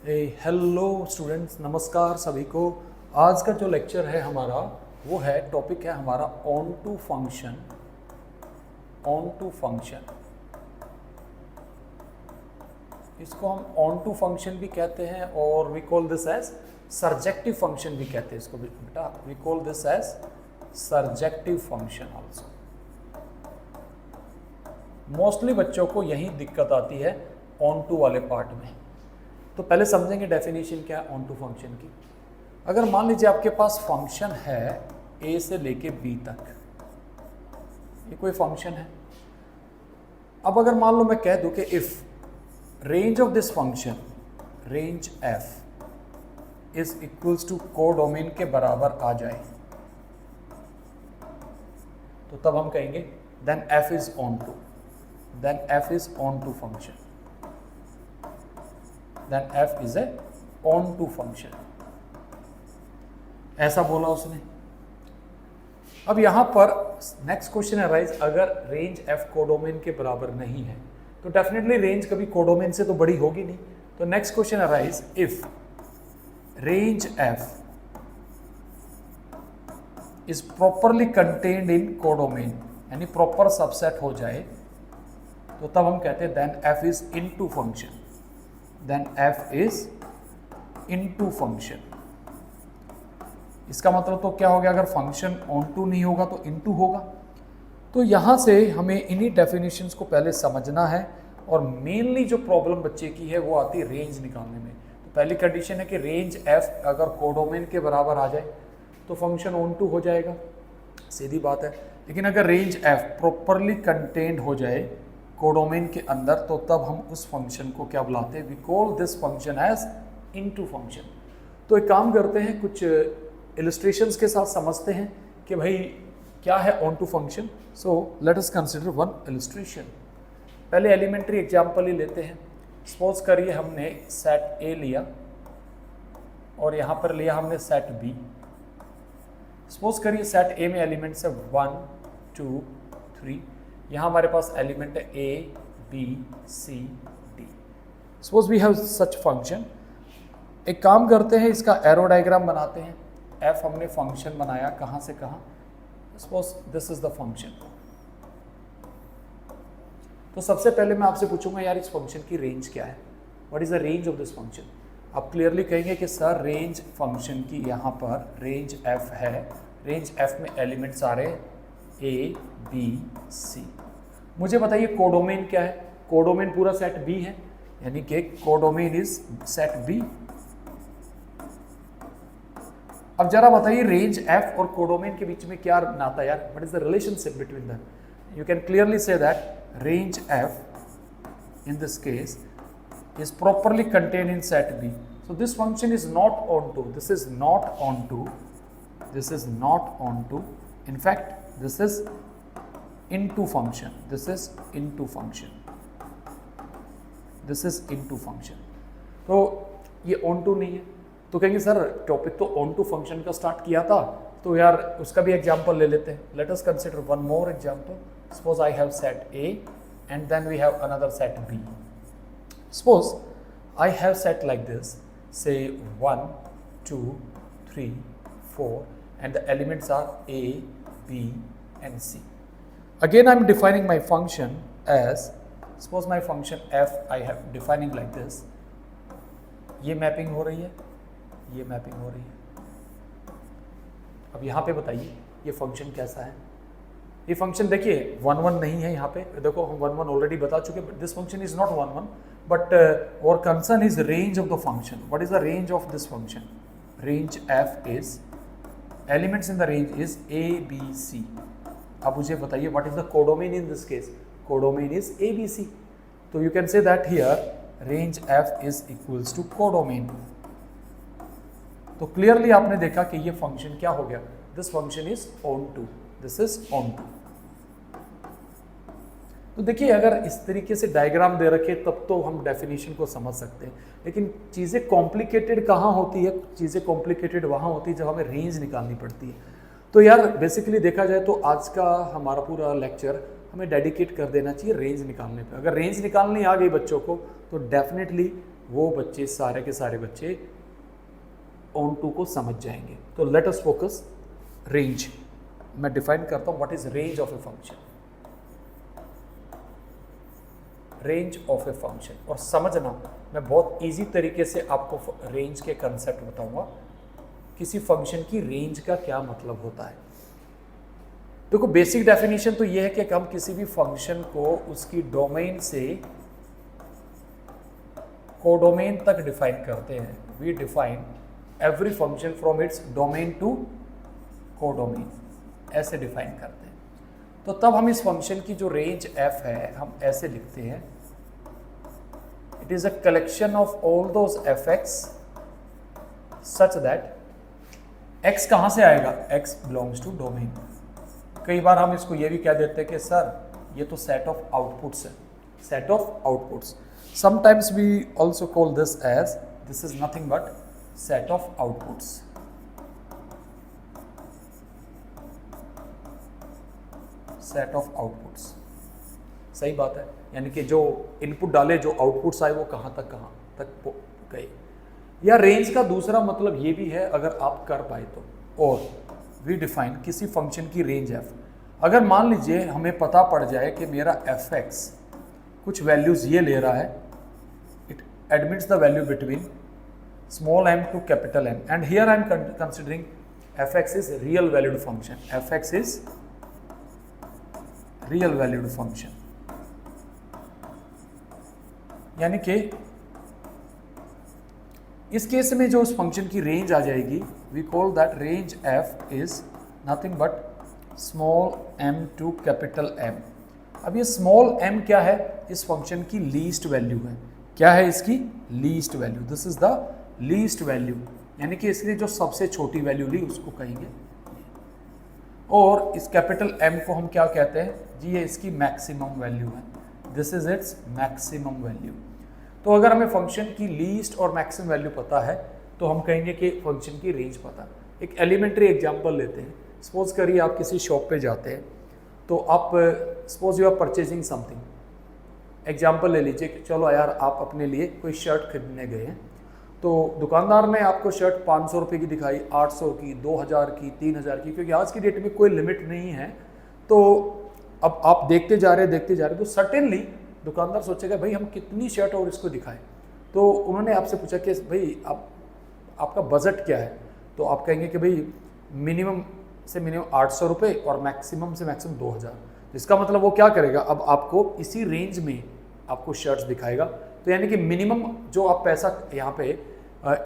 Hello students, नमस्कार सभी को। आज का जो लेक्चर है हमारा वो है, टॉपिक है हमारा onto function. Onto function, इसको हम ऑन टू फंक्शन भी कहते हैं और we call this as surjective function भी कहते हैं इसको बेटा। We call this as surjective function also. Mostly बच्चों को यही दिक्कत आती है ऑन टू वाले पार्ट में। तो पहले समझेंगे डेफिनेशन क्या है ऑन टू फंक्शन की। अगर मान लीजिए आपके पास फंक्शन है ए से लेके बी तक, ये कोई फंक्शन है। अब अगर मान लो मैं कह दूं कि if range of this function, range f is equals to codomain के बराबर आ जाए, तो तब हम कहेंगे then f is onto, then f is onto function, then f is a on to function। ऐसा बोला उसने। अब यहां पर नेक्स्ट क्वेश्चन अराइज, अगर रेंज f कोडोमेन के बराबर नहीं है तो डेफिनेटली रेंज कभी कोडोमेन से तो बड़ी होगी नहीं। तो next question arise, if range f is properly contained in codomain, यानी प्रॉपर सबसेट हो जाए, तो तब हम कहते हैं then f is into function, then f is into function। इसका मतलब तो क्या हो गया, अगर फंक्शन ऑन टू नहीं होगा तो इनटू होगा। तो यहाँ से हमें इन्हीं डेफिनेशंस को पहले समझना है, और मेनली जो प्रॉब्लम बच्चे की है वो आती है रेंज निकालने में। तो पहली कंडीशन है कि रेंज f अगर कोडोमेन के बराबर आ जाए तो फंक्शन ऑन टू हो जाएगा, सीधी बात है। लेकिन अगर रेंज f प्रॉपरली कंटेन्ड हो जाए कोडोमेन के अंदर, तो तब हम उस फंक्शन को क्या बुलाते हैं, we call this function as into function. तो एक काम करते हैं, कुछ इलस्ट्रेशंस के साथ समझते हैं कि भाई क्या है onto function. So let us consider one illustration. पहले एलिमेंट्री एग्जांपल ही लेते हैं। सपोज करिए हमने सेट ए लिया और यहाँ पर लिया हमने सेट बी। सपोज करिए सेट ए में एलिमेंट्स है 1 2 3, यहाँ हमारे पास एलिमेंट है a b c d. Suppose we have such function. एक काम करते हैं, इसका एरो डायग्राम बनाते हैं। एफ हमने फंक्शन बनाया, कहाँ से कहाँ। Suppose this is the function. तो सबसे पहले मैं आपसे पूछूंगा यार इस फंक्शन की रेंज क्या है, what is the range of this function. आप क्लियरली कहेंगे कि सर रेंज फंक्शन की यहाँ पर रेंज एफ है। रेंज एफ में एलिमेंट्स आ रहे ए बी सी। मुझे बताइए कोडोमेन क्या है। कोडोमेन पूरा सेट बी है, यानी कि कोडोमेन इज सेट बी। अब जरा बताइए रेंज एफ और कोडोमेन के बीच में क्या नाता यार, what is the relationship between them. You can clearly say that range F in this case is properly contained in set B. So this function is not onto, this is not onto, this is not onto. In fact, this is into function, this is into function, this is into function. तो ये onto नहीं है। तो कहेंगे sir topic तो onto function का start किया था, तो यार उसका भी एग्जाम्पल ले लेते हैं। Let us consider one more example. Suppose I have set A and then we have another set B. Suppose I have set like this, say 1 2 3 4, and the elements are A B and C. Again I am defining my function as, suppose my function f I have defining like this. ये mapping हो रही है, ये mapping हो रही है। अब यहाँ पे बताइए ये फंक्शन कैसा है। ये फंक्शन देखिए 1 1 नहीं है, यहाँ पे देखो हम 1 1 ऑलरेडी बता चुके, but this function is not 1 1, but our concern is range of the function. What is the range of this function? Range f is, elements in the range is a b c. अब मुझे बताइए what is the codomain in this case? Codomain is a b c. So you can say that here range f is equals to codomain. तो clearly आपने देखा कि ये function क्या हो गया, this function is onto, this is onto. तो देखिए अगर इस तरीके से डायग्राम दे रखे तब तो हम डेफिनेशन को समझ सकते हैं, लेकिन चीज़ें कॉम्प्लिकेटेड कहाँ होती है, चीज़ें कॉम्प्लिकेटेड वहाँ होती है जब हमें रेंज निकालनी पड़ती है। तो यार बेसिकली देखा जाए तो आज का हमारा पूरा लेक्चर हमें डेडिकेट कर देना चाहिए रेंज निकालने पे। अगर रेंज निकालनी आ गई बच्चों को तो डेफिनेटली वो बच्चे सारे के सारे बच्चे ऑन टू को समझ जाएंगे। तो लेट अस फोकस रेंज। मैं डिफाइन करता हूं what is range of a function. Range of a function, और समझना मैं बहुत इजी तरीके से आपको रेंज के कंसेप्ट बताऊंगा। किसी फंक्शन की रेंज का क्या मतलब होता है। देखो बेसिक डेफिनेशन तो यह है कि हम किसी भी फंक्शन को उसकी डोमेन से कोडोमेन तक डिफाइन करते हैं। We define every function from its domain to codomain, ऐसे डिफाइन करते हैं। तो तब हम इस फंक्शन की जो रेंज f है हम ऐसे लिखते हैं, it is a collection of all those fx such that x कहां से आएगा, x बिलोंग्स टू डोमेन। कई बार हम इसको ये भी कह देते हैं कि सर ये तो सेट ऑफ आउटपुट्स है, set of outputs. Sometimes we also call this as this is nothing but set of outputs. Set of outputs, सही बात है, यानी कि जो इनपुट डाले जो आउटपुट्स आए वो कहाँ तक गए। या रेंज का दूसरा मतलब ये भी है अगर आप कर पाए तो, और वी डिफाइन किसी फंक्शन की रेंज f। अगर मान लीजिए हमें पता पड़ जाए कि मेरा fx कुछ वैल्यूज ये ले रहा है, it admits the value between small m to capital M, and here I am considering fx is real valued function, fx is real valued function, यानी कि इस केस में जो उस फंक्शन की रेंज आ जाएगी we call that range f is nothing but small m to capital M। अब ये स्मॉल m क्या है, इस फंक्शन की लीस्ट वैल्यू है। क्या है इसकी least value, this is the least value, यानी कि इसलिए जो सबसे छोटी वैल्यू ली उसको कहेंगे। और इस कैपिटल M को हम क्या कहते हैं जी, ये इसकी मैक्सिमम वैल्यू है, this is its maximum value. तो अगर हमें फंक्शन की लीस्ट और मैक्सिमम वैल्यू पता है तो हम कहेंगे कि फंक्शन की रेंज पता है। एक एलिमेंट्री एग्जांपल लेते हैं। सपोज करिए आप किसी शॉप पे जाते हैं, तो आप suppose you are purchasing something, example ले लीजिए कि चलो यार आप अपने लिए कोई शर्ट खरीदने गए हैं, तो दुकानदार ने आपको शर्ट 500 रुपये की दिखाई, 800 की, 2000 की, 3000 की, क्योंकि आज की डेट में कोई लिमिट नहीं है। तो अब आप देखते जा रहे तो सर्टेनली दुकानदार सोचेगा भाई हम कितनी शर्ट और इसको दिखाएं। तो उन्होंने आपसे पूछा कि भाई आपका बजट क्या है, तो आप कहेंगे कि भाई मिनिमम से मिनिमम 800 रुपये और मैक्सिमम से मैक्सिमम 2000। जिसका मतलब वो क्या करेगा, अब आपको इसी रेंज में आपको शर्ट्स दिखाएगा। तो यानी कि मिनिमम जो आप पैसा यहाँ पे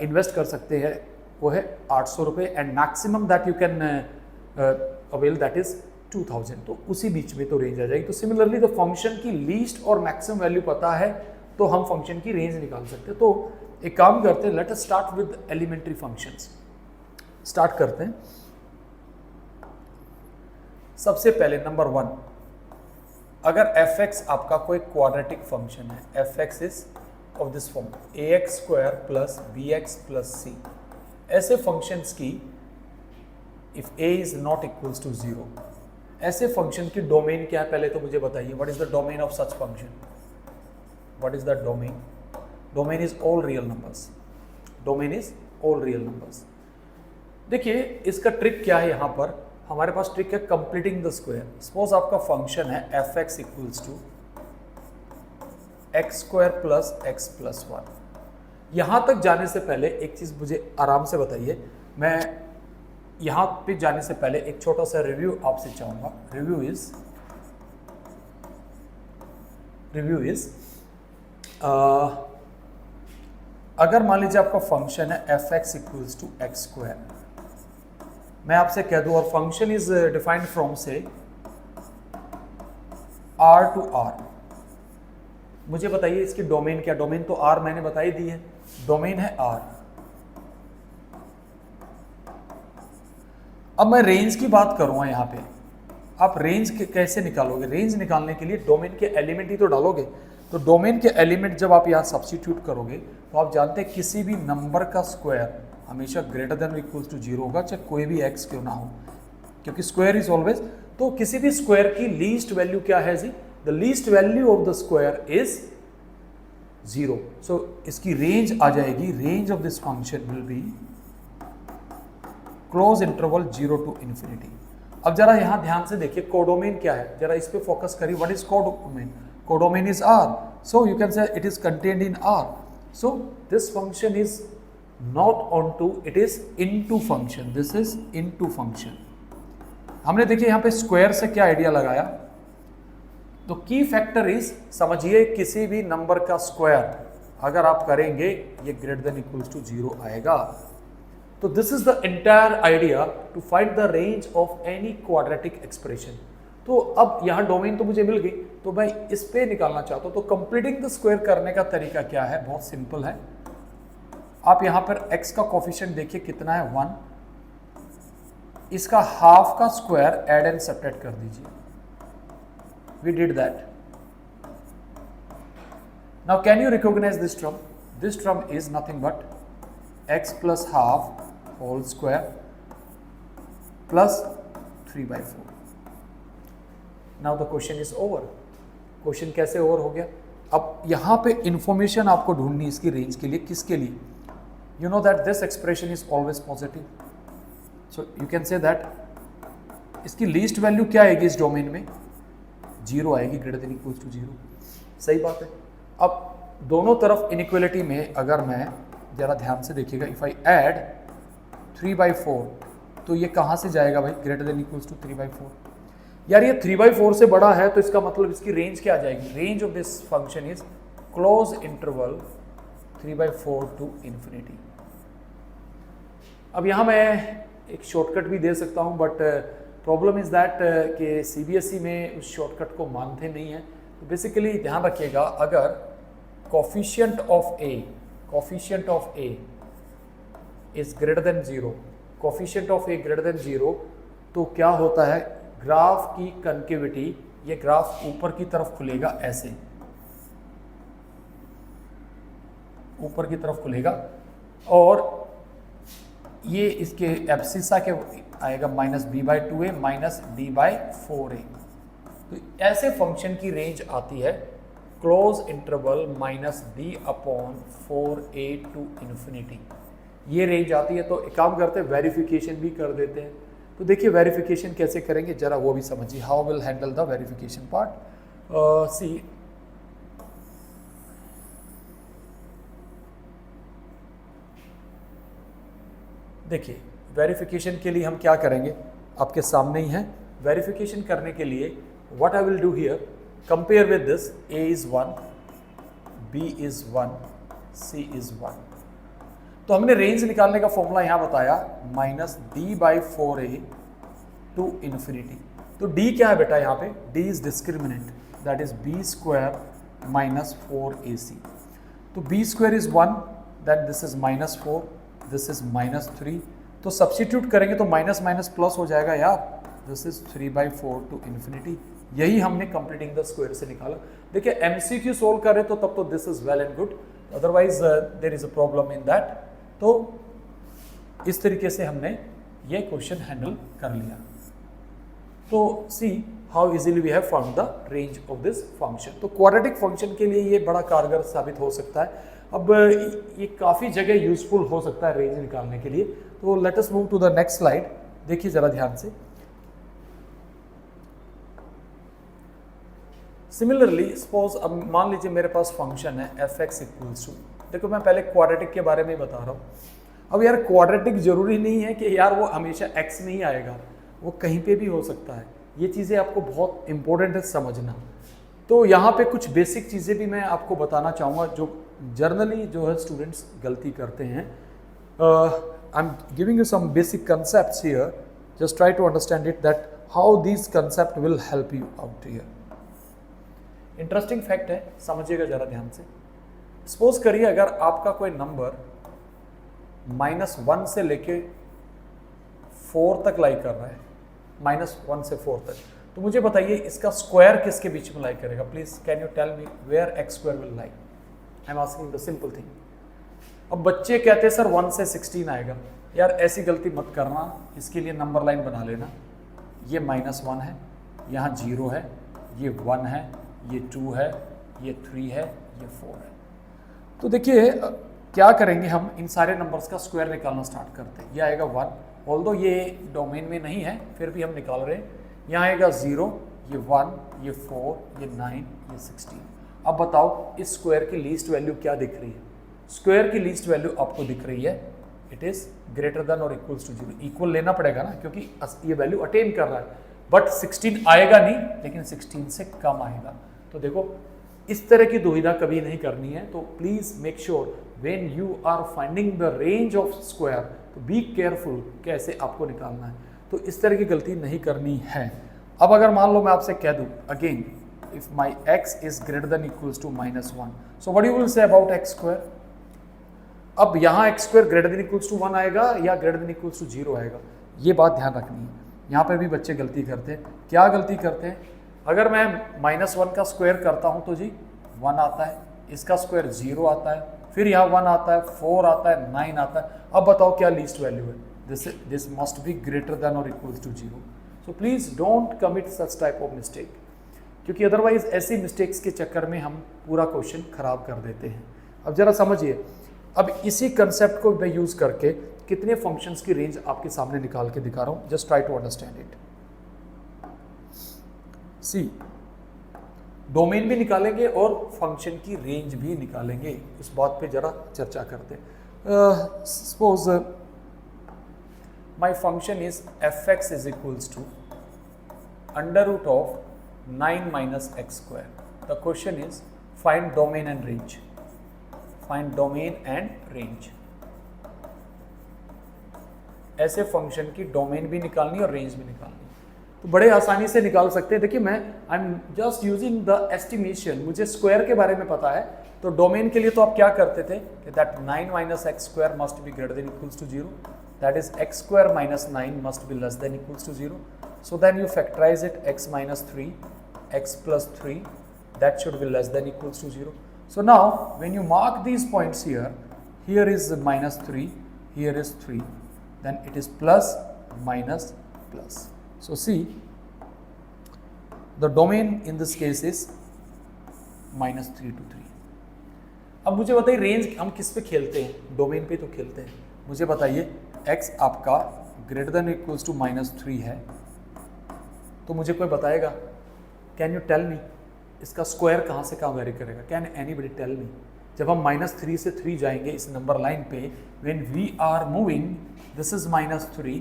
इन्वेस्ट कर सकते हैं वो है 800 रुपये, and maximum that you can avail that is 2000। तो उसी बीच में तो रेंज आ जाएगी। तो सिमिलरली तो फंक्शन की लीस्ट और मैक्सिमम वैल्यू पता है तो हम फंक्शन की रेंज निकाल सकते हैं। तो एक काम करते हैं, let us start with elementary functions. Start करते हैं। सबसे पहले नंबर 1, अगर fx आपका कोई क्वाड्रेटिक फंक्शन है, fx is of this form ax² plus bx plus c, ऐसे फंक्शंस की if a is not equals to 0, ऐसे फंक्शन की डोमेन क्या है पहले तो मुझे बताइए। What is the domain of such function, what is the domain? Domain is all real numbers, domain is all real numbers. देखिए इसका ट्रिक क्या है, यहाँ पर हमारे पास ट्रिक है कंप्लीटिंग द स्क्वायर। सपोज आपका फंक्शन है fx equals to x² plus x plus 1। यहाँ तक जाने से पहले एक चीज़ मुझे आराम से बताइए, मैं यहाँ पे जाने से पहले एक छोटा सा रिव्यू आपसे चाहूँगा। रिव्यू इज अगर मान लीजिए आपका फंक्शन है fx इक्वल्स टू x², मैं आपसे कह दूं और फंक्शन इज डिफाइंड फ्रॉम से r टू r, मुझे बताइए इसकी डोमेन क्या? डोमेन तो r मैंने बता ही दी है, डोमेन है r। अब मैं रेंज की बात करूंगा यहाँ पे। आप रेंज कैसे निकालोगे? रेंज निकालने के लिए डोमेन के एलिमेंट ही तो डालोगे। तो डोमेन के एलिमेंट जब आप यहाँ सब्स्टिट्यूट करोगे तो आप जानते हैं किसी भी नंबर का स्क्वायर हमेशा ग्रेटर देन इक्वल्स टू 0 होगा, चाहे कोई भी x क्यों ना हो, क्योंकि स्क्वायर इज ऑलवेज। तो किसी भी स्क्वायर की लीस्ट वैल्यू क्या है जी? The least value of the square is 0. So इसकी रेंज आ जाएगी, range of this function will be close interval 0 to infinity. अब जरा यहां ध्यान से देखिए कोडोमेन क्या है, जरा इस पे फोकस करिए. What is codomain? Codomain is R. So you can say it is contained in R. So this function is not onto, it is into function. This is into function. हमने देखिए यहां पे square से क्या idea लगाया. तो की factor is, समझिए किसी भी नंबर का स्क्वायर अगर आप करेंगे ये ग्रेटर देन इक्वल्स टू 0 आएगा. तो this is the entire idea to find the range of any quadratic expression. तो अब यहाँ डोमेन तो मुझे मिल गई, तो मैं इस पे निकालना चाहता हूँ. तो कंप्लीटिंग द स्क्वायर करने का तरीका क्या है? बहुत सिंपल है. आप यहाँ पर x का कोफिशिएंट देखिए कितना है 1. इसका हाफ का स्क्वायर ऐड एंड सब्ट्रैक्ट कर दीजिए. We did that. Now can you recognise this term? This term is nothing but x plus half whole square plus 3/4. Now the question is over. Question कैसे over हो गया? अब यहाँ पे information आपको ढूंढनी इसकी रेंज के लिए. किसके लिए? You know that this expression is always positive. So you can say that इसकी लीस्ट वैल्यू क्या आएगी इस डोमेन में? 0 आएगी, ग्रेटर देन इक्वल्स टू 0. सही बात है. अब दोनों तरफ इनइक्वलिटी में अगर मैं जरा ध्यान से देखिएगा, इफ आई ऐड 3/4 तो ये कहाँ से जाएगा भाई? Greater than equals to 3/4. यार ये 3/4 से बड़ा है तो इसका मतलब इसकी रेंज क्या आ जाएगी? Range of this function is close interval 3/4 to infinity. अब यहाँ मैं एक शॉर्टकट भी दे सकता हूँ, बट प्रॉब्लम इज दैट कि CBSE में उस शॉर्टकट को मानते नहीं है. तो बेसिकली ध्यान रखिएगा, अगर coefficient of A is greater than 0, coefficient of A greater than 0, तो क्या होता है? ग्राफ की कनकेविटी, ये ग्राफ ऊपर की तरफ खुलेगा, ऐसे ऊपर की तरफ खुलेगा, और ये इसके एब्सिसा के आएगा -b/2a -d/4a. तो ऐसे फंक्शन की रेंज आती है close interval -d/4a to infinity. ये रेंज आती है. तो एक काम करते हैं, वेरिफिकेशन भी कर देते हैं. तो देखिए वेरिफिकेशन कैसे करेंगे जरा वो भी समझिए. How will handle the verification part? See, देखिए वेरिफिकेशन के लिए हम क्या करेंगे, आपके सामने ही है. वेरिफिकेशन करने के लिए what I will do here, compare with this, a is 1, b is 1, c is 1. तो हमने रेंज निकालने का फॉर्मूला यहाँ बताया -d/4a टू इन्फिनिटी. तो d क्या है बेटा यहाँ पे? d is discriminant, that is b square -4ac. तो b square is 1, that this is -4, this is -3. तो सब्स्टिट्यूट करेंगे तो माइनस माइनस प्लस हो जाएगा यार. This is 3/4 to infinity. यही हमने कंप्लीटिंग द स्क्वायर से निकाला. देखिए MCQ सोल्व करें तो तब तो this is well and good, otherwise there is a problem in that. तो इस तरीके से हमने ये क्वेश्चन हैंडल कर लिया. तो see how easily we have found the range of this function. तो क्वाड्रेटिक फंक्शन के लिए ये बड़ा कारगर साबित हो सकता है. अब ये काफ़ी जगह यूजफुल हो सकता है रेंज निकालने के लिए. तो let us move to the next slide. देखिए ज़रा ध्यान से. सिमिलरली सपोज अब मान लीजिए मेरे पास फंक्शन है f(x) इक्वल्स टू, देखो मैं पहले क्वाड्रेटिक के बारे में बता रहा हूँ. अब यार क्वाड्रेटिक जरूरी नहीं है कि यार वो हमेशा x में ही आएगा, वो कहीं पे भी हो सकता है. ये चीज़ें आपको बहुत इंपॉर्टेंट है समझना. तो यहाँ पे कुछ बेसिक चीज़ें भी मैं आपको बताना चाहूँगा जो जर्नली जो है स्टूडेंट्स गलती करते हैं. I am giving you some basic concepts here, just try to understand it that how these concept will help you out here. Interesting fact है, समझिएगा जरा ध्यान से. सपोज करिए अगर आपका कोई नंबर -1 से लेके 4 तक लाई कर रहा है, -1 से 4 तक, तो मुझे बताइए इसका स्क्वायर किसके बीच में लाई करेगा? Please can you tell me where x square will lie? I am asking the simple thing. अब बच्चे कहते हैं सर 1 से 16 आएगा. यार ऐसी गलती मत करना, इसके लिए नंबर लाइन बना लेना. ये -1 है, यहाँ 0 है, ये 1 है, ये 2 है, ये 3 है, ये 4 है. तो देखिए क्या करेंगे, हम इन सारे नंबर्स का स्क्वायर निकालना स्टार्ट करते हैं। ये आएगा 1, ऑल्दो ये डोमेन में नहीं है फिर भी हम निकाल रहे हैं। यहाँ आएगा 0, ये 1, ये 4, ये 9, ये 16। अब बताओ इस स्क्वायर की लीस्ट वैल्यू क्या दिख रही है? स्क्वायर की लीस्ट वैल्यू आपको दिख रही है इट इज ग्रेटर देन और इक्वल्स टू 0। इक्वल लेना पड़ेगा ना, क्योंकि ये वैल्यू अटेन कर रहा है, बट 16 आएगा नहीं, लेकिन 16 से कम आएगा। तो देखो इस तरह की दुविधा कभी नहीं करनी है। तो please make sure when you are finding the range of square तो बी केयरफुल कैसे आपको निकालना है। तो इस तरह की गलती नहीं करनी है। अब अगर मान लो मैं आपसे कह दूं again, if my x is greater than equals to -1, so what you will say about x square? अब यहाँ x square greater than equals to 1 आएगा या greater than equals to 0 आएगा, ये बात ध्यान रखनी है। यहाँ पर भी बच्चे गलती करते हैं। क्या गलती करते हैं? अगर मैं -1 का स्क्वायर करता हूँ तो जी 1 आता है, इसका स्क्वायर 0 आता है, फिर यहाँ 1 आता है, 4 आता है, 9 आता है। अब बताओ क्या लीस्ट वैल्यू है? This must be greater than और equals to 0। So please don't commit such type of mistake, क्योंकि अदरवाइज ऐसी मिस्टेक्स के चक्कर में हम पूरा क्वेश्चन खराब कर देते हैं। अब जरा समझिए, अब इसी कंसेप्ट को मैं यूज करके कितने फंक्शंस की रेंज आपके सामने निकाल के दिखा रहा हूं। Just try to understand it. See, domain भी निकालेंगे और फंक्शन की रेंज भी निकालेंगे, उस बात पे जरा चर्चा करते हैं। Suppose my function is fx is equals to √ of 9 minus x square. The question is find domain and range. Find domain and range. ऐसे फंक्शन की डोमेन भी निकालनी और रेंज भी निकालनी, तो बड़े आसानी से निकाल सकते हैं। देखिए मैं I am just using the estimation, मुझे स्क्वायर के बारे में पता है। तो डोमेन के लिए तो आप क्या करते थे कि that 9 minus x square must be greater than equals to 0. That is x square minus 9 must be less than equals to 0. So then you factorize it, x minus 3, x plus 3, that should be less than equals to 0. So now when you mark these points here, here is minus 3, here is 3, then it is plus, minus, plus. So see, the domain in this case is -3 to 3. अब मुझे बताइए range हम किस पे खेलते हैं? Domain पे तो खेलते हैं। मुझे बताइए x आपका ग्रेटर देन इक्वल्स टू -3 है, तो मुझे कोई बताएगा? कैन यू टेल मी इसका स्क्वायर कहाँ से कहाँ वेरी करेगा? Can anybody tell me? जब हम -3 से 3 जाएंगे इस नंबर लाइन पे, when we are moving, this is -3,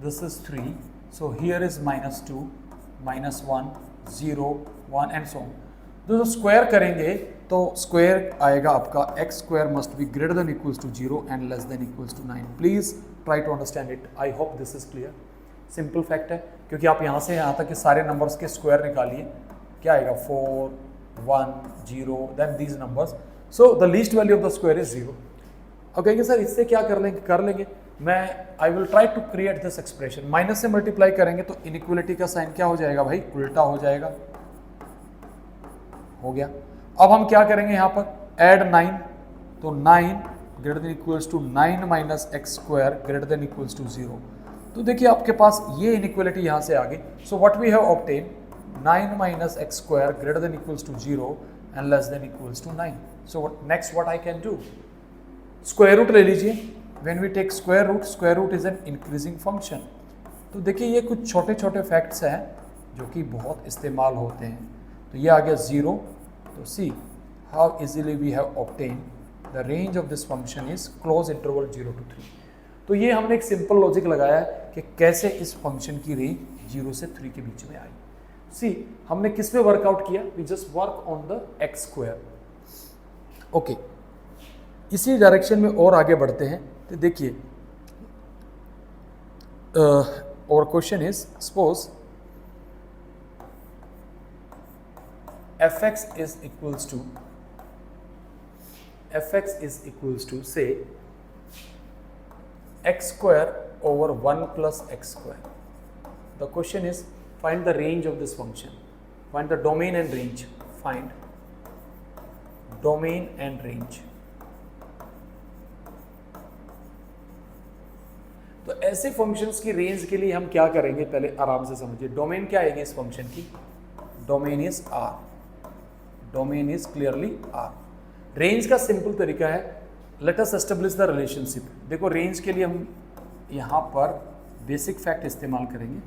this is 3, so here is -2, -1, 0, 1 and so on. तो स्क्वायर करेंगे तो स्क्वायर आएगा आपका x square must be greater than equals to 0 and less than equals to 9। Please try to understand it. I hope this is clear. Simple fact है, क्योंकि आप यहाँ से यहाँ तक के सारे नंबर्स के स्क्वायर निकालिए, क्या आएगा? 4, 1, 0, then these numbers. So the least value of the square is 0। अब कहेंगे सर इससे क्या कर लेंगे? मैं I will try to create this expression. Minus से मल्टीप्लाई करेंगे तो इनइक्वलिटी का साइन क्या हो जाएगा भाई? उल्टा हो जाएगा। हो गया। अब हम क्या करेंगे यहाँ पर? ऐड 9, तो 9 greater than equals to 9 minus x square greater than equals to 0। तो देखिए आपके पास ये इनइक्वलिटी यहाँ से आ गई। So what we have obtain 9 minus x square greater than equals to 0 and less than equals to 9. So next what I can do? Square root ले लीजिए। When we take square root is an increasing function. तो देखिए ये कुछ छोटे छोटे facts हैं जो कि बहुत इस्तेमाल होते हैं। तो ये आ गया 0। तो see how easily we have obtained the range of this function is close interval 0 to 3. तो ये हमने एक सिंपल लॉजिक लगाया है कि कैसे इस फंक्शन की रेंज 0 से 3 के बीच में आई। सी, हमने किस पे वर्कआउट किया? We just work on the x square. Okay, इसी डायरेक्शन में और आगे बढ़ते हैं। तो देखिए और question is suppose fx is equals to say x square over 1 plus x square. The question is find the range of this function. Find the domain and range. Find domain and range. तो ऐसे functions की range के लिए हम क्या करेंगे? पहले आराम से समझिए। डोमेन क्या आएगी इस फंक्शन की? Domain is R. Domain is clearly R. Range का सिंपल तरीका है, let us establish the relationship. देखो रेंज के लिए हम यहाँ पर बेसिक फैक्ट इस्तेमाल करेंगे।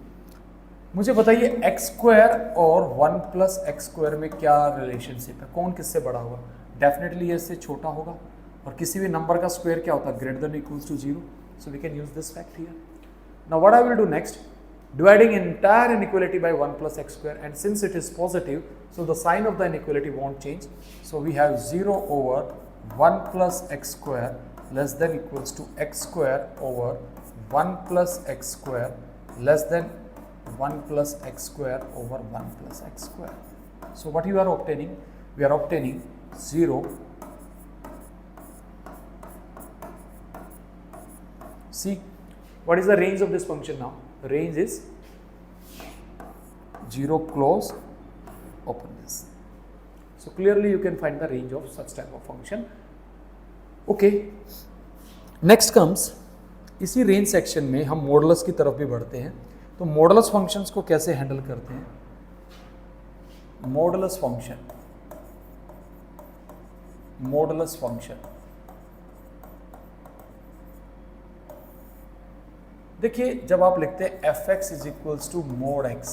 मुझे बताइए एक्स स्क्वायर और 1 प्लस एक्स स्क्वायर में क्या रिलेशनशिप है, कौन किससे बड़ा होगा? डेफिनेटली ये इससे छोटा होगा, और किसी भी नंबर का स्क्वायर क्या होता है? Greater than equals to 0। So we can use this fact here. Now what I will do next, dividing entire inequality by 1 plus x square, and since it is positive, so the sign of the inequality won't change. So we have 0 over 1 plus x square less than equals to x square over 1 plus x square less than 1 plus x square over 1 plus x square. So what you are obtaining? We are obtaining 0. See, what is the range of this function now? The range is 0 close open this. So clearly you can find the range of such type of function. Okay, next comes, इसी range section में हम modulus की तरफ भी बढ़ते हैं। तो modulus functions को कैसे हैंडल करते हैं? मॉडुलस फंक्शन, मॉडुलस फंक्शन देखिए, जब आप लिखते हैं f x is equals to mod x,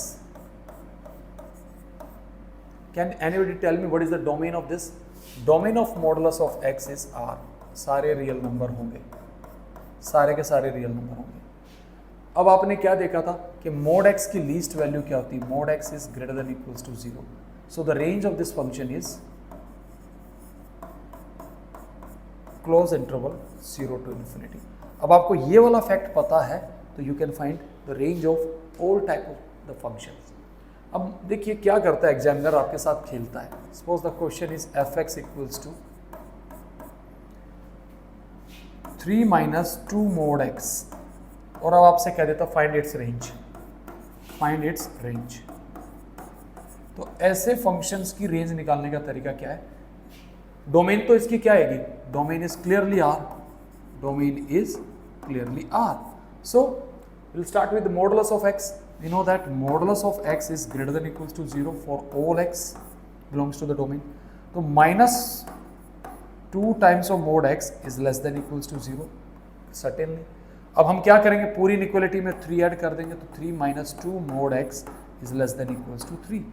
can anybody tell me what is the domain of this? Domain of modulus of x is R. सारे रियल नंबर होंगे, सारे के सारे रियल नंबर होंगे। अब आपने क्या देखा था कि मोड एक्स की लीस्ट वैल्यू क्या होती है? Mod x is greater than equals to 0। So the range of this function is close interval 0 to infinity. अब आपको ये वाला फैक्ट पता है तो you can find the range of all type of the functions. अब देखिए क्या करता है एग्जामिनर, आपके साथ खेलता है। Suppose the question is f x equals to 3 minus 2 mod x, और अब आपसे कह देता find its range, find its range. तो ऐसे फंक्शंस की रेंज निकालने का तरीका क्या है? डोमेन तो इसकी क्या आएगी? Domain is clearly R, domain is clearly R. So we'll start with the modulus of x. We know that modulus of x is greater than equals to 0 for all x belongs to the domain. So minus 2 times of mod x is less than equals to 0 certainly. अब हम क्या करेंगे? पूरी inequality में 3 add कर देंगे, तो 3 minus 2 mod x is less than equals to 3.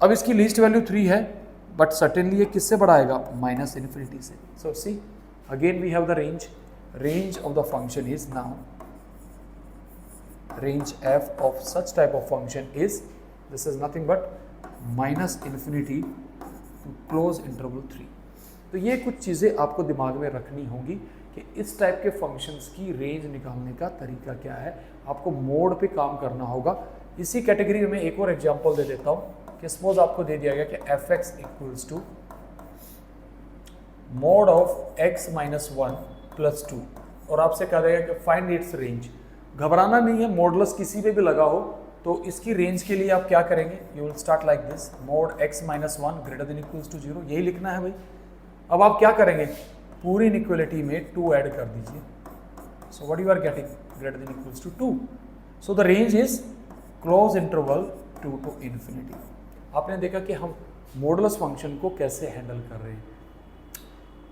अब इसकी लीस्ट वैल्यू 3 है, बट सर्टेनली ये किससे बड़ा आएगा? माइनस इन्फिनिटी से। So see again we have the range, range of the function is now, range f of such type of function is, this is nothing but minus infinity to close interval 3. तो ये कुछ चीज़ें आपको दिमाग में रखनी होंगी कि इस टाइप के फंक्शंस की रेंज निकालने का तरीका क्या है। आपको मोड पे काम करना होगा। इसी कैटेगरी में एक और एग्जांपल दे देता हूँ कि सपोज आपको दे दिया गया कि f x equals to mod of x minus 1 plus 2, और आपसे कहा जाएगा कि फाइंड इट्स रेंज। घबराना नहीं है, मॉडुलस किसी पे भी लगा हो तो इसकी रेंज के लिए आप क्या करेंगे? You will start like this, mod x minus 1 greater than equals to 0, यही लिखना है भाई। अब आप क्या करेंगे? पूरी इनइक्वालिटी में 2 ऐड कर दीजिए। So what you are getting? Greater than equals to 2। So the range is close interval 2 to infinity. आपने देखा कि हम मॉडुलस फंक्शन को कैसे हैंडल कर रहे हैं।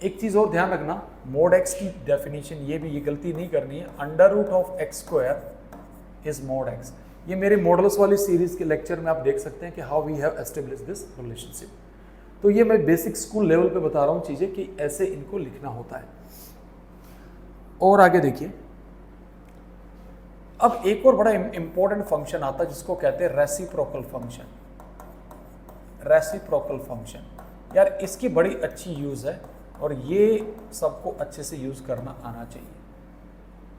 एक चीज़ और ध्यान रखना, मोड एक्स की डेफिनेशन ये भी, ये गलती नहीं करनी है, under root of x square is mod x. ये मेरे मॉडुलस वाली सीरीज के लेक्चर में आप देख सकते हैं कि how we have establish this relationship. तो ये मैं बेसिक स्कूल लेवल पे बता रहा हूँ चीज़ें कि ऐसे इनको लिखना होता है। और आगे देखिए, अब एक और बड़ा इंपॉर्टेंट फंक्शन आता है जिसको कहते हैं रेसिप्रोकल फंक्शन। रेसिप्रोकल फंक्शन यार इसकी बड़ी अच्छी यूज़ है और ये सबको अच्छे से यूज़ करना आना चाहिए।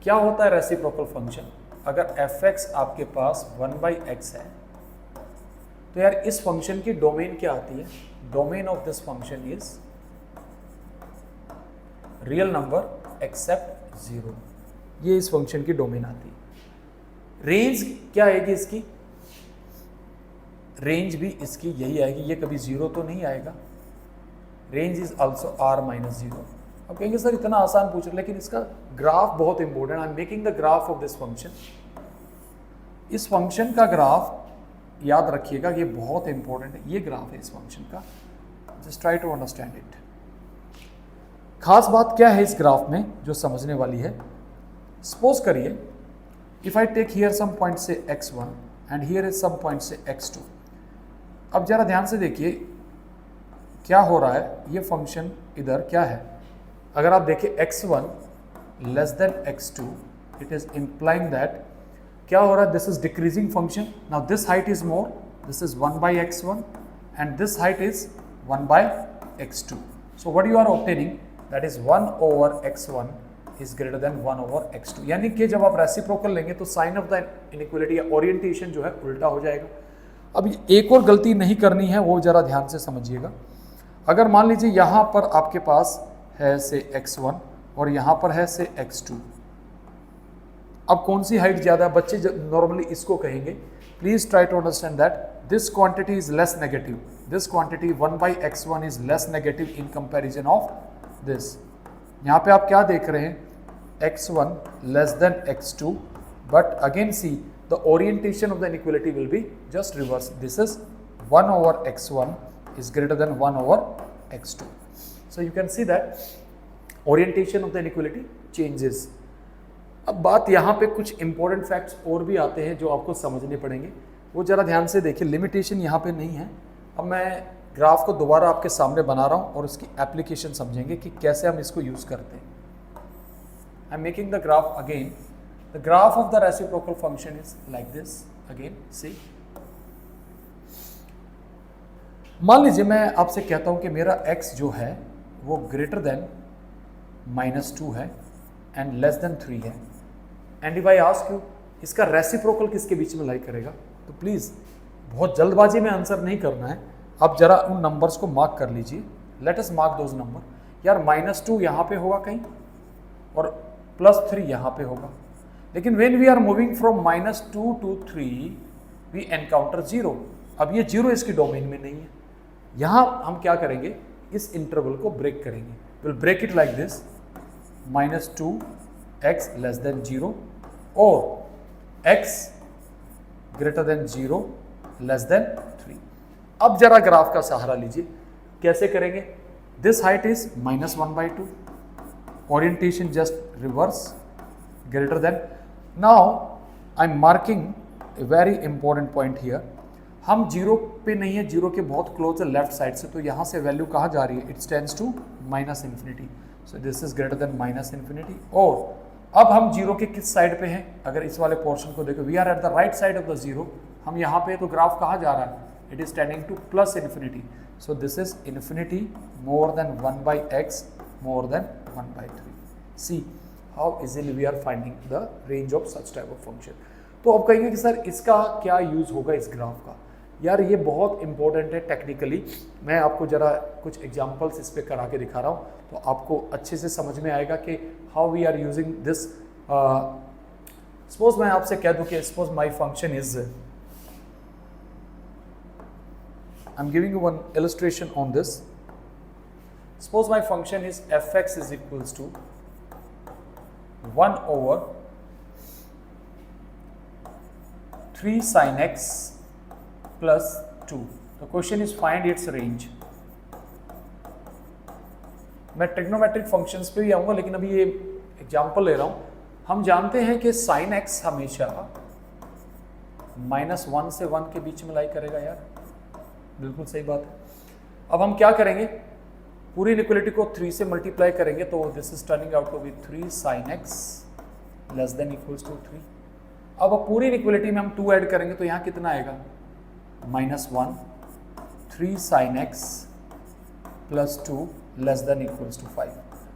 क्या होता है रेसिप्रोकल फंक्शन? अगर एफ एक्स आपके पास 1/x है तो यार इस फंक्शन की डोमेन क्या आती है? Domain of this function is real number except 0। ये इस फंक्शन की डोमेन आती है। रेंज क्या आएगी इसकी? रेंज भी इसकी यही आएगी, ये कभी 0 तो नहीं आएगा। Range is also r minus 0। अब कहेंगे सर इतना आसान पूछ रहे, लेकिन इसका ग्राफ बहुत important. I am making the graph of this function. इस फंक्शन का ग्राफ याद रखिएगा, ये बहुत इंपॉर्टेंट है। ये ग्राफ है इस फंक्शन का, just try to understand it. खास बात क्या है इस ग्राफ में जो समझने वाली है, सपोज करिए if I take here some point से x1 and here is some point से x2। अब जरा ध्यान से देखिए क्या हो रहा है, ये फंक्शन इधर क्या है, अगर आप देखिए x1 less than x2, it is implying that क्या हो रहा है, this is decreasing function. Now this height is more, this is 1 by x1 and this height is 1 by x2. So what you are obtaining, that is 1 over x1 is greater than 1 over x2। यानी कि जब आप reciprocal लेंगे तो sign of the inequality या orientation जो है उल्टा हो जाएगा। अब एक और गलती नहीं करनी है, वो जरा ध्यान से समझिएगा। अगर मान लीजिए यहाँ पर आपके पास है से x1 और यहाँ पर है से x2, अब कौन सी हाइट ज़्यादा है, बच्चे नॉर्मली इसको कहेंगे, please try to understand that this quantity is less negative, this quantity 1 by x1 is less negative in comparison of this। यहाँ पे आप क्या देख रहे हैं, x1 less than x2, but again see the orientation of the inequality will be just reverse, this is 1 over x1 is greater than 1 over x2। So you can see that orientation of the inequality changes। अब बात यहाँ पे कुछ important facts और भी आते हैं जो आपको समझने पड़ेंगे, वो जरा ध्यान से देखिए। लिमिटेशन यहाँ पे नहीं है। अब मैं ग्राफ को दोबारा आपके सामने बना रहा हूँ और उसकी एप्लीकेशन समझेंगे कि कैसे हम इसको यूज़ करते हैं। I am making the graph again. The graph of the reciprocal function is like this. Again see, मान लीजिए मैं आपसे कहता हूँ कि मेरा x जो है वो ग्रेटर देन -2 है एंड लेस देन 3 है, and if I ask you इसका रेसिप्रोकल किसके बीच में लाई करेगा, तो प्लीज़ बहुत जल्दबाजी में आंसर नहीं करना है, अब जरा उन नंबर्स को मार्क कर लीजिए। Let us mark those number. यार -2 यहाँ पे होगा कहीं और +3 यहाँ पे होगा, लेकिन when we are moving from -2 to 3 we encounter 0। अब ये 0 इसकी डोमेन में नहीं है। यहाँ हम क्या करेंगे, इस इंटरवल को ब्रेक करेंगे। Will break it like this, -2x less than 0 और x greater than 0 less than 3। अब जरा ग्राफ का सहारा लीजिए, कैसे करेंगे, this height is -1/2, orientation just reverse, greater than. Now I am marking a very important point here. हम 0 पे नहीं है, 0 के बहुत क्लोज है लेफ्ट साइड से, तो यहाँ से वैल्यू कहाँ जा रही है, it tends to -∞। So this is greater than -∞। और अब हम 0 के किस साइड पे हैं, अगर इस वाले पोर्शन को देखो, we are at the right side of the 0। हम यहाँ पे, तो ग्राफ कहाँ जा रहा है, it is tending to +∞। So this is infinity more than 1 by x more than 1/3। See how easily we are finding the range of such type of function. तो अब कहेंगे कि सर इसका क्या यूज होगा इस ग्राफ का। यार ये बहुत इंपॉर्टेंट है टेक्निकली। मैं आपको जरा कुछ एग्जांपल्स इस पे करा के दिखा रहा हूँ, तो आपको अच्छे से समझ में आएगा कि how we are using this. Suppose मैं आपसे कह दूं कि suppose my function is, I am giving you one illustration on this. Suppose my function is fx is equals to 1 over 3 sin x plus 2। The question is find its range। मैं trigonometric functions पे भी आऊँगा, लेकिन अभी ये example ले रहा हूँ। हम जानते हैं कि sin x हमेशा -1 से 1 के बीच में लाई करेगा। यार बिल्कुल सही बात है। अब हम क्या करेंगे, पूरी इनइक्वालिटी को 3 से मल्टीप्लाई करेंगे, तो this is turning out to be 3 sin x less than equals to 3। अब पूरी इनइक्वालिटी में हम 2 ऐड करेंगे, तो यहाँ कितना आएगा, -1 3 sin x plus 2 less than equals to 5।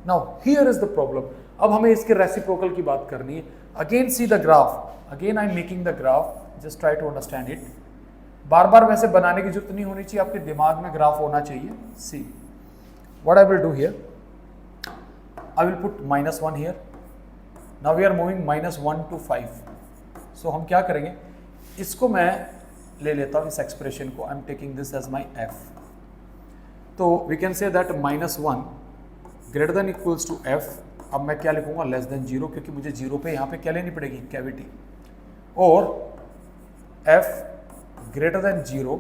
Now here is the problem। अब हमें इसके रेसिप्रोकल की बात करनी है। Again see the graph, again I am making the graph, just try to understand it। बार बार वैसे बनाने की जरूरत नहीं होनी चाहिए, आपके दिमाग में ग्राफ होना चाहिए। See what I will do here, I will put -1 here। Now we are moving -1 to 5। So हम क्या करेंगे, इसको मैं ले लेता हूँ इस एक्सप्रेशन को, I am taking this as my f। तो we can say that -1 greater than equals to f। अब मैं क्या लिखूंगा, लेस देन 0, क्योंकि मुझे 0 पे यहाँ पे क्या लेनी पड़ेगी, कैविटी, और f greater than 0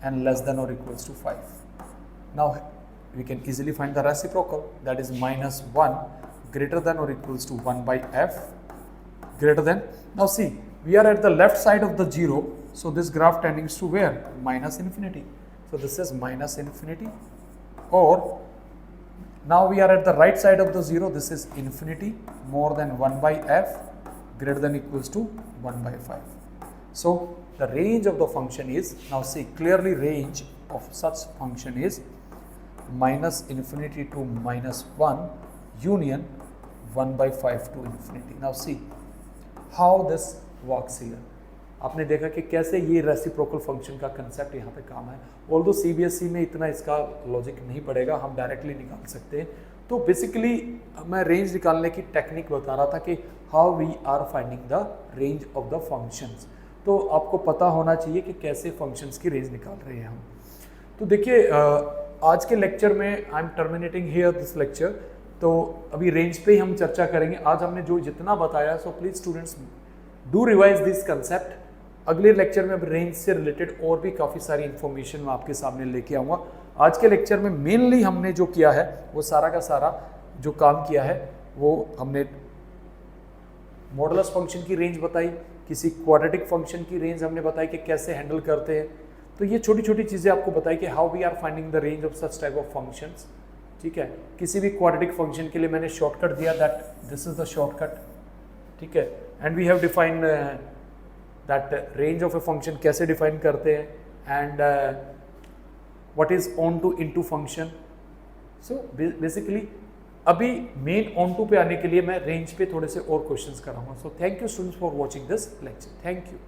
and less than और equals to 5। Now we can easily find the reciprocal, that is minus 1 greater than or equals to 1 by f greater than. Now see, we are at the left side of the 0, so this graph tending to where? Minus infinity. So this is minus infinity, or now we are at the right side of the 0, this is infinity more than 1 by f greater than equals to 1 by 5. So the range of the function is, now see clearly range of such function is minus infinity to minus 1 union 1 by 5 to infinity. Now see how this works here. आपने देखा कि कैसे ये reciprocal function का concept यहाँ पे काम है. ऑल्दो सीबीएसई में इतना इसका लॉजिक नहीं पड़ेगा, हम डायरेक्टली निकाल सकते हैं. तो बेसिकली मैं रेंज निकालने की टेक्निक बता रहा था कि how we are finding the range of the functions. तो आपको पता होना चाहिए कि कैसे फंक्शंस की रेंज निकाल रहे हैं हम. तो देखिए आज के लेक्चर में I am terminating here this lecture. तो अभी रेंज पे ही हम चर्चा करेंगे. आज हमने जो जितना बताया, so please students do revise this concept. अगले लेक्चर में अब रेंज से रिलेटेड और भी काफ़ी सारी इन्फॉर्मेशन मैं आपके सामने लेके आऊँगा. आज के लेक्चर में मेनली हमने जो किया है वो सारा का सारा जो काम किया है वो हमने मॉडुलस फंक्शन की रेंज बताई, किसी क्वाड्रेटिक फंक्शन की रेंज हमने बताई कि कैसे हैंडल करते हैं. तो ये छोटी छोटी चीज़ें आपको बताई कि how we are finding the range of such type of functions. ठीक है, किसी भी क्वाड्रेटिक फंक्शन के लिए मैंने शॉर्टकट दिया, that this is the shortcut. ठीक है, and we have defined that range of a function कैसे डिफाइन करते हैं, and what is onto into function. So basically अभी मेन ऑन टू पे आने के लिए मैं रेंज पे थोड़े से और क्वेश्चंस कराऊंगा. So thank you students for watching this lecture. Thank you.